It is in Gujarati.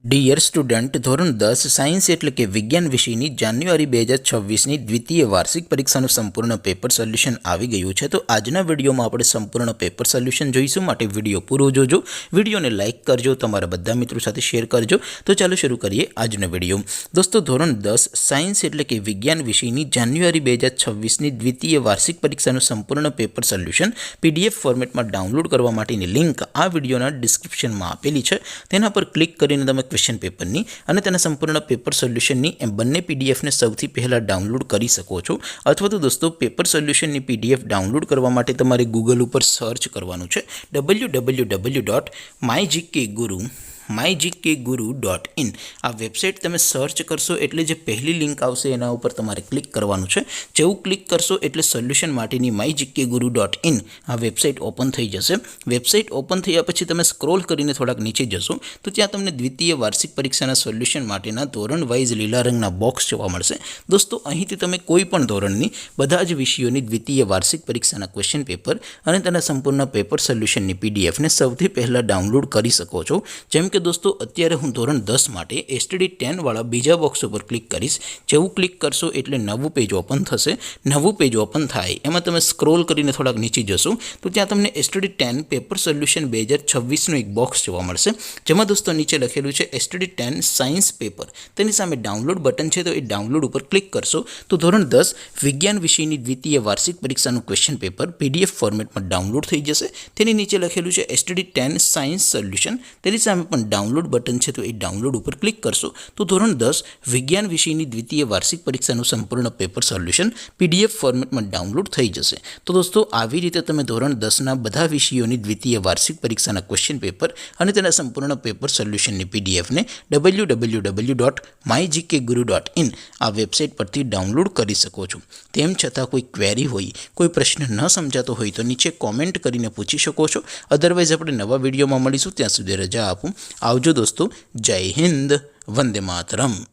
ડિયર સ્ટુડન્ટ, ધોરણ 10 સાયન્સ એટલે કે વિજ્ઞાન વિષયની જાન્યુઆરી 2026ની દ્વિતીય વાર્ષિક પરીક્ષાનું સંપૂર્ણ પેપર સોલ્યુશન આવી ગયું છે। તો આજના વિડીયોમાં આપણે સંપૂર્ણ પેપર સોલ્યુશન જોઈશું, માટે વિડીયો પૂરો જોજો, વિડીયોને લાઇક કરજો, તમારા બધા મિત્રો સાથે શેર કરજો। તો ચાલો શરૂ કરીએ આજનો વિડીયો। દોસ્તો, ધોરણ 10 સાયન્સ એટલે કે વિજ્ઞાન વિષયની જાન્યુઆરી 2026ની દ્વિતીય વાર્ષિક પરીક્ષાનું સંપૂર્ણ પેપર સોલ્યુશન PDF ફોર્મેટમાં ડાઉનલોડ કરવા માટેની લિંક આ વિડીયોના ડિસ્ક્રિપ્શનમાં આપેલી છે। તેના પર ક્લિક કરીને તમે ક્વેશ્ચન પેપરની અને તેના સંપૂર્ણ પેપર સોલ્યુશનની એમ બંને પીડીએફને સૌથી પહેલાં ડાઉનલોડ કરી શકો છો। અથવા તો દોસ્તો, પેપર સોલ્યુશનની PDF ડાઉનલોડ કરવા માટે તમારે ગૂગલ ઉપર સર્ચ કરવાનું છે www.mygkguru.in। આ વેબસાઇટ તમે સર્ચ કરશો એટલે જે પહેલી લિંક આવશે એના ઉપર તમારે ક્લિક કરવાનું છે। જેવું ક્લિક કરશો એટલે સોલ્યુશન માટેની mygkguru.in આ વેબસાઇટ ઓપન થઈ જશે। વેબસાઇટ ઓપન થયા પછી તમે સ્ક્રોલ કરીને થોડાક નીચે જશો તો ત્યાં તમને દ્વિતીય વાર્ષિક પરીક્ષાના સોલ્યુશન માટેના ધોરણ વાઇઝ લીલા રંગના બોક્સ જોવા મળશે। દોસ્તો, અહીંથી તમે કોઈ પણ ધોરણની બધા જ વિષયોની દ્વિતીય વાર્ષિક પરીક્ષાના ક્વેશ્ચન પેપર અને તેના સંપૂર્ણ પેપર સોલ્યુશનની PDFને સૌથી પહેલાં ડાઉનલોડ કરી શકો છો। જેમ કે દોસ્તો, અત્યારે હું ધોરણ 10 માટે STD 10 વાળા બીજા બોક્સ ઉપર ક્લિક કરીશ। જેવું ક્લિક કરશો એટલે નવું પેજ ઓપન થશે। નવું પેજ ઓપન થાય એમાં તમે સ્ક્રોલ કરીને થોડાક નીચે જશો તો ત્યાં તમને STD 10 પેપર સોલ્યુશન 2026નું એક બોક્સ જોવા મળશે, જેમાં દોસ્તો નીચે લખેલું છે STD 10 સાયન્સ પેપર। તેની સામે ડાઉનલોડ બટન છે, તો એ ડાઉનલોડ ઉપર ક્લિક કરશો તો ધોરણ 10 વિજ્ઞાન વિષયની દ્વિતીય વાર્ષિક પરીક્ષાનું ક્વેશ્ચન પેપર PDF ફોર્મેટમાં ડાઉનલોડ થઈ જશે। તેની નીચે લખેલું છે STD 10 સાયન્સ સોલ્યુશન, તેની સામે પણ ડાઉનલોડ બટન છે, તો એ ડાઉનલોડ ઉપર ક્લિક કરશો તો ધોરણ 10 વિજ્ઞાન વિષયની દ્વિતીય વાર્ષિક પરીક્ષાનું સંપૂર્ણ પેપર સોલ્યુશન PDF ફોર્મેટમાં ડાઉનલોડ થઈ જશે। તો દોસ્તો, આવી રીતે તમે ધોરણ 10ના બધા વિષયોની દ્વિતીય વાર્ષિક પરીક્ષાના ક્વેશ્ચન પેપર અને તેના સંપૂર્ણ પેપર સોલ્યુશનની PDFને www.mygkguru.in આ વેબસાઇટ પરથી ડાઉનલોડ કરી શકો છો। તેમ છતાં કોઈ ક્વેરી હોય, કોઈ પ્રશ્ન ન સમજાતો હોય તો નીચે કોમેન્ટ કરીને પૂછી શકો છો। અદરવાઇઝ આપણે નવા વિડીયોમાં મળીશું, ત્યાં સુધી રજા આપું। આવજો દોસ્તો, જય હિન્દ, વંદે માતરમ।